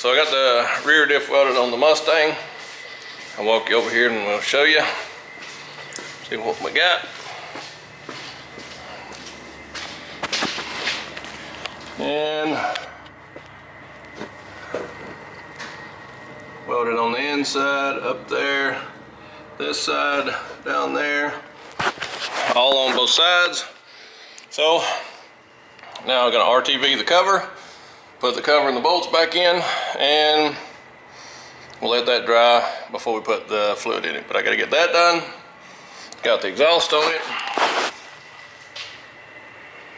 So I got the rear diff welded on the Mustang. I'll walk you over here and we'll show you. See what we got. And welded on the inside, up there, this side, down there, all on both sides. So now I'm gonna RTV the cover, put the cover and the bolts back in, and we'll let that dry before we put the fluid in it. But I gotta get that done. Got the exhaust on it.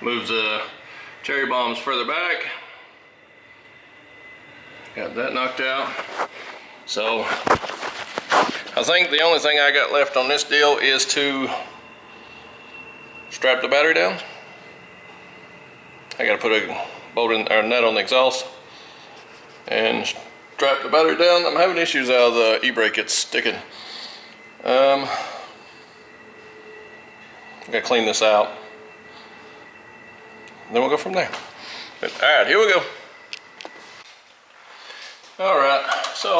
Move the cherry bombs further back. Got that knocked out. So I think the only thing I got left on this deal is to strap the battery down. I gotta put a bolt in, or nut on the exhaust and strap the battery down. I'm having issues out of the e-brake, it's sticking. I gotta clean this out. Then we'll go from there. But, all right, here we go. All right, so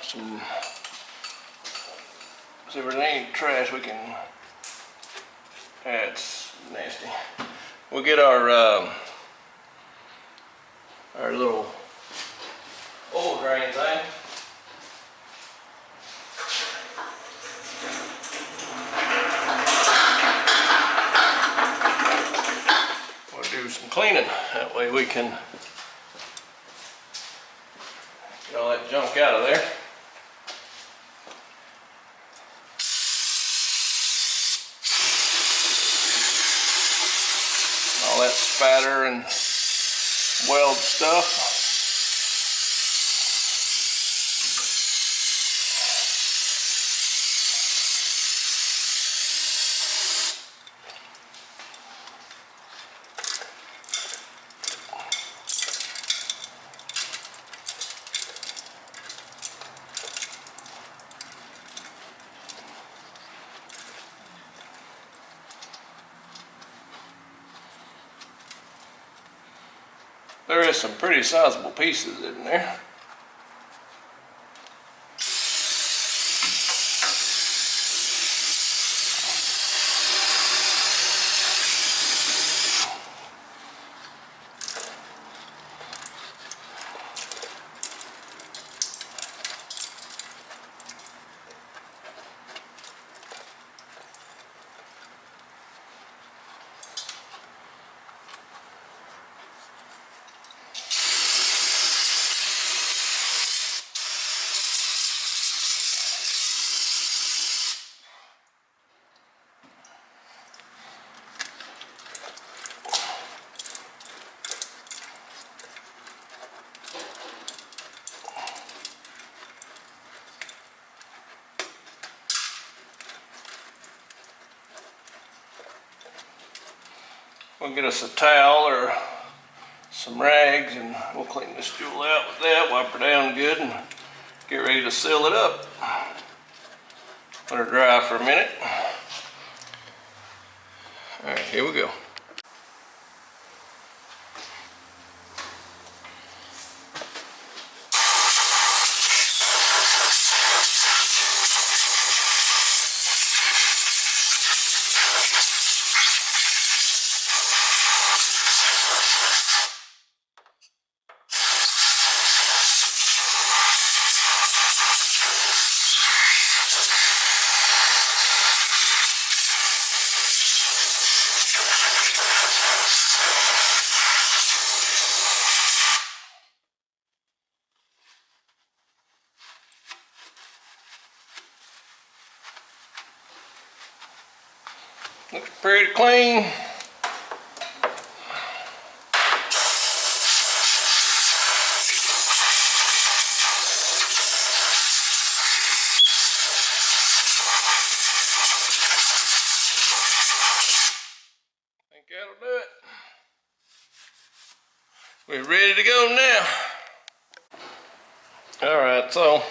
see if there's any trash we can. That's nasty. We'll get our little oil drain thing. We'll do some cleaning. That way we can get all that junk out of there. All that spatter and weld stuff. There is some pretty sizable pieces in there. We'll get us a towel or some rags and we'll clean this jewel out with that, wipe her down good and get ready to seal it up. Let her dry for a minute. All right, here we go. Looks pretty clean. I think that'll do it. We're ready to go now. All right, so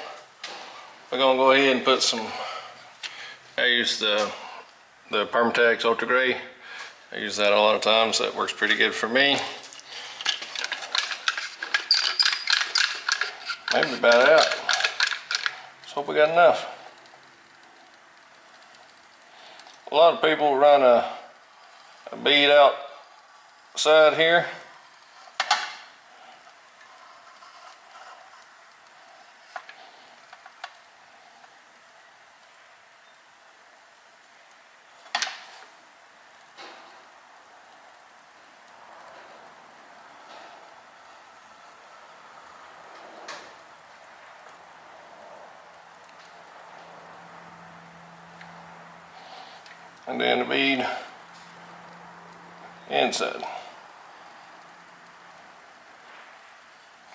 we're gonna go ahead and put some, I use the Permatex Ultra Gray. I use that a lot of times. That works pretty good for me. Maybe about out. Let's hope we got enough. A lot of people run a bead outside here. And then the bead inside.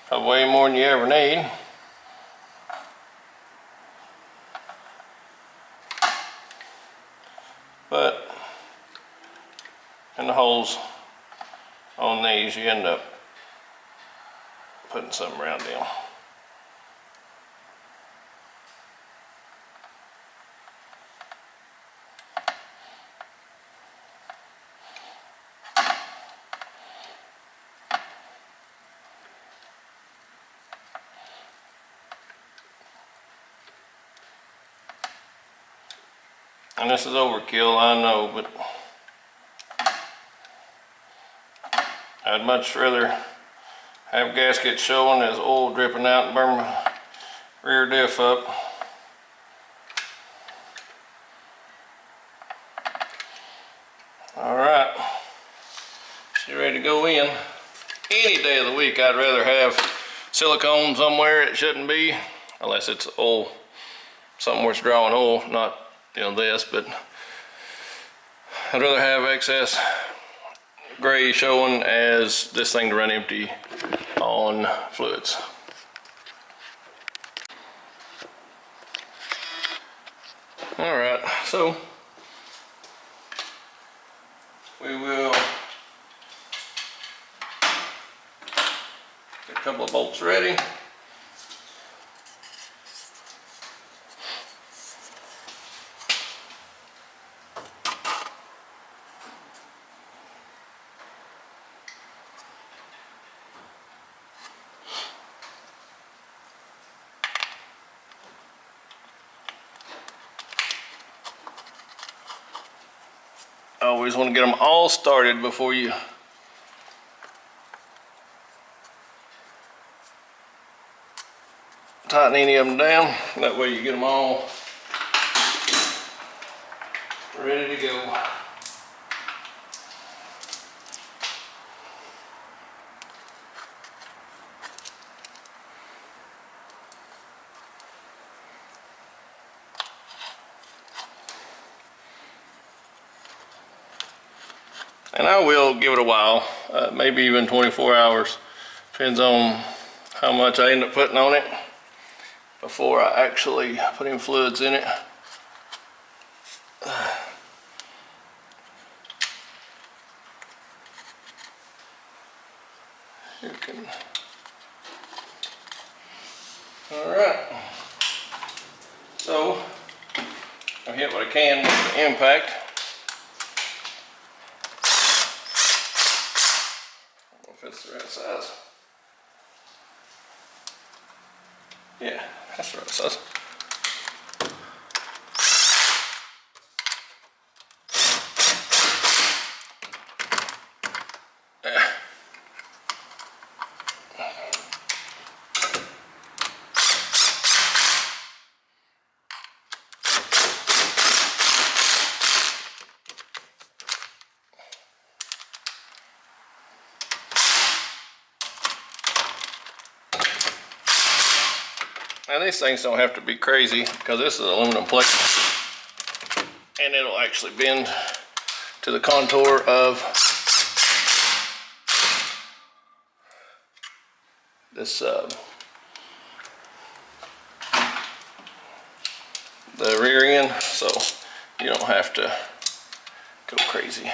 Probably way more than you ever need. But in the holes on these, you end up putting something around them. And this is overkill, I know, but I'd much rather have gaskets showing as oil dripping out and burn my rear diff up. All right, she's ready to go in. Any day of the week, I'd rather have silicone somewhere it shouldn't be, unless it's oil, something where it's drawing oil, not this, but I'd rather have excess gray showing as this thing to run empty on fluids. All right, so we will get a couple of bolts ready. I always want to get them all started before you tighten any of them down. That way you get them all ready to go. And I will give it a while, maybe even 24 hours. Depends on how much I end up putting on it before I actually put in fluids in it. You can. All right. So I hit what I can with the impact. I don't know if it's the right size. Yeah, that's the right size. Now these things don't have to be crazy because this is aluminum plate and it'll actually bend to the contour of this the rear end, so you don't have to go crazy.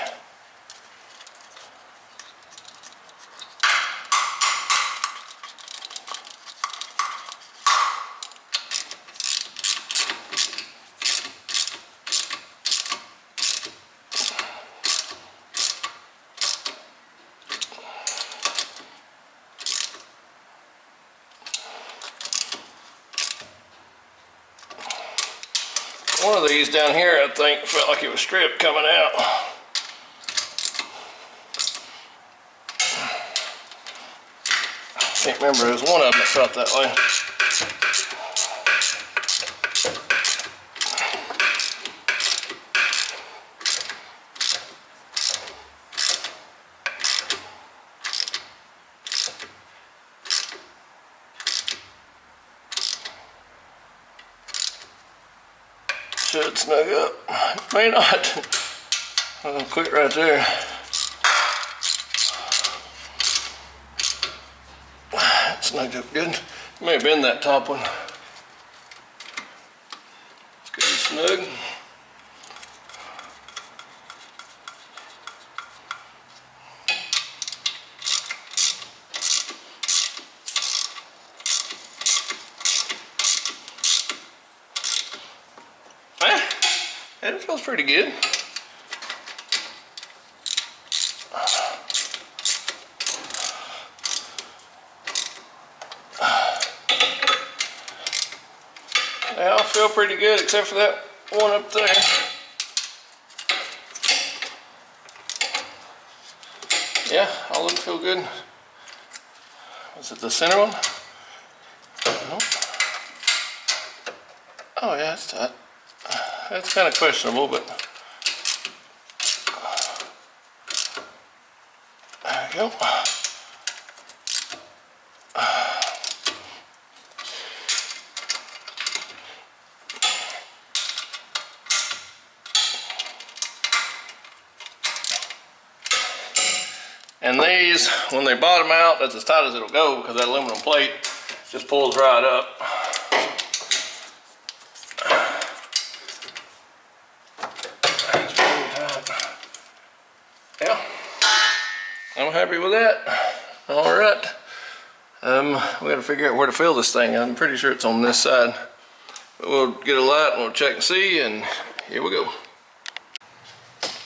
One of these down here, I think, felt like it was stripped coming out. Can't remember, there was one of them that felt that way. Should snug up. May not. I'll quit right there. Snugged up good. May have been that top one. It's good and snug. And it feels pretty good. Now I feel pretty good except for that one up there. Yeah, all of them feel good. Was it the center one? No. Oh yeah, it's tight. That's kind of questionable, but there we go. And these, when they bottom out, that's as tight as it'll go because that aluminum plate just pulls right up. Yeah, I'm happy with that. All right, we got to figure out where to fill this thing. I'm pretty sure it's on this side. But we'll get a light and we'll check and see, and here we go.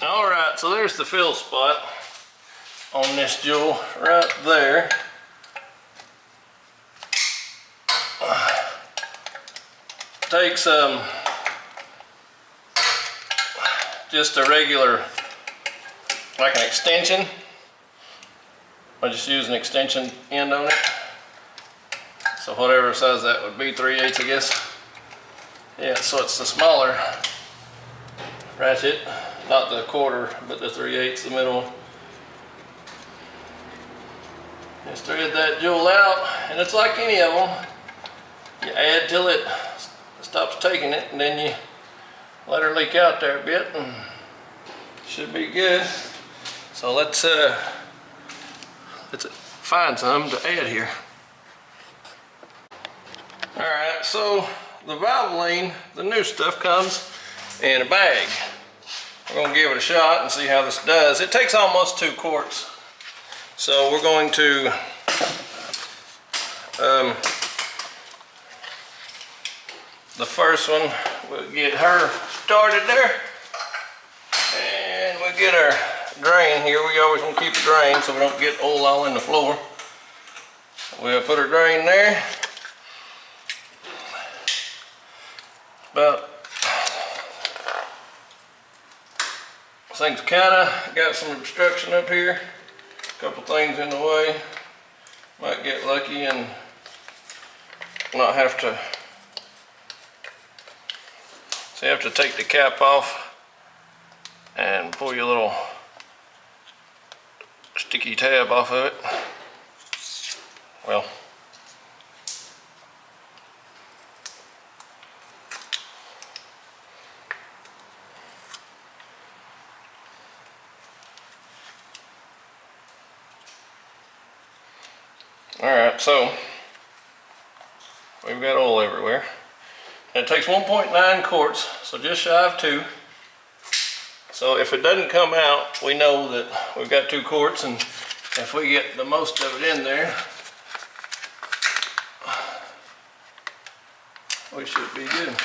All right, so there's the fill spot on this jewel right there. Takes just a regular, like an extension. I just use an extension end on it. So whatever size that would be, 3/8 I guess. Yeah, so it's the smaller ratchet, not the quarter, but the 3/8, the middle one. Just thread that jewel out, and it's like any of them. You add till it stops taking it, and then you let her leak out there a bit, and should be good. So let's find some to add here. All right, so the Valvoline, the new stuff, comes in a bag. We're gonna give it a shot and see how this does. It takes almost 2 quarts. So we're going to The first one, we'll get her started there, and we'll get our drain here. We always want to keep the drain so we don't get oil all in the floor. We'll put our drain there. About, things kinda got some obstruction up here. A couple things in the way. Might get lucky and not have to. So you have to take the cap off and pull your little sticky tab off of it. Well, alright, so we've got oil everywhere. And it takes 1.9 quarts, so just shy of 2. So if it doesn't come out, we know that we've got 2 quarts, and if we get the most of it in there, we should be good.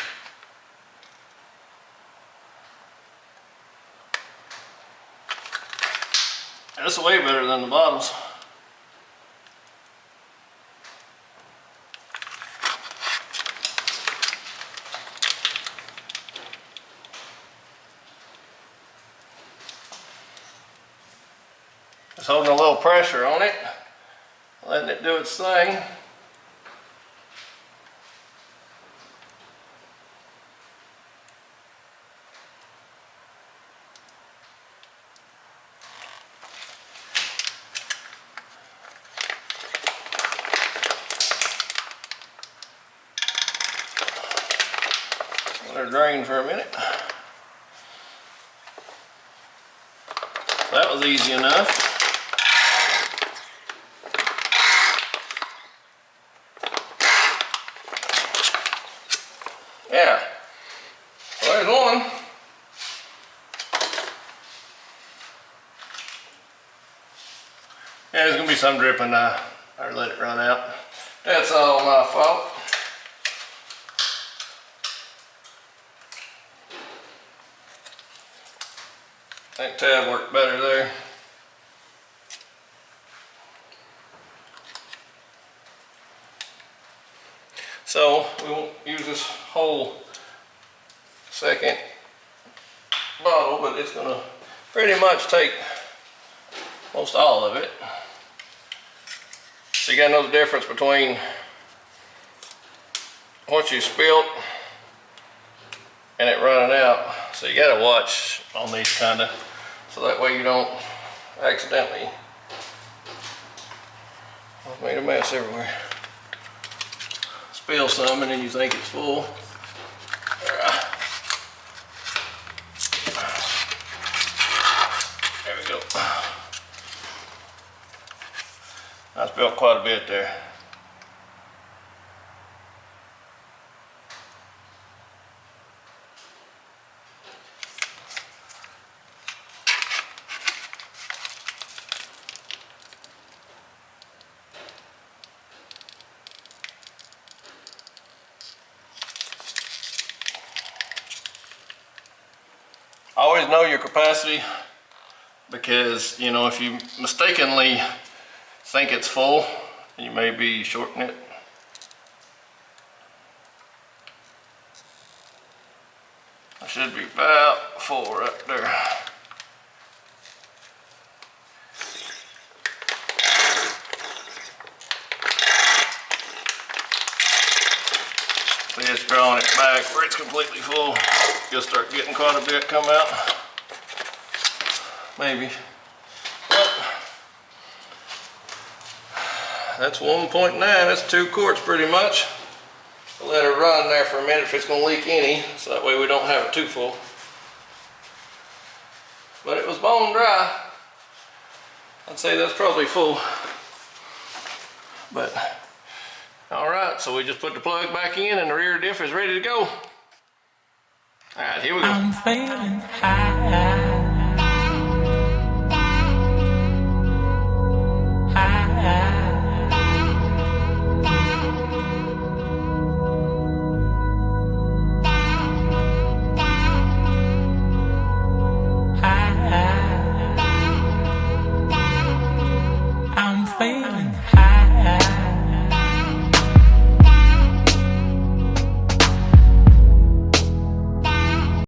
That's way better than the bottles. Just holding a little pressure on it, letting it do its thing. Let her drain for a minute. That was easy enough. Yeah, well, there's one. Yeah, there's gonna be some dripping. I let it run out. That's all my fault. I think tab worked better there. So we won't use this whole second bottle, but it's gonna pretty much take most all of it. So you gotta know the difference between what you spilt and it running out. So you gotta watch on these kinda, so that way you don't accidentally. I've made a mess everywhere. Spill some and then you think it's full. There we go. I spilled quite a bit there. Always know your capacity, because you know, if you mistakenly think it's full, you may be shorting it. I should be about full right there. Just drawing it back where it's completely full. You'll start getting quite a bit come out. Maybe. But that's 1.9. That's 2 quarts pretty much. I'll let her run there for a minute if it's going to leak any, so that way we don't have it too full. But it was bone dry. I'd say that's probably full. But alright, so we just put the plug back in and the rear diff is ready to go. Alright, here we go. I'm feeling high. feeling.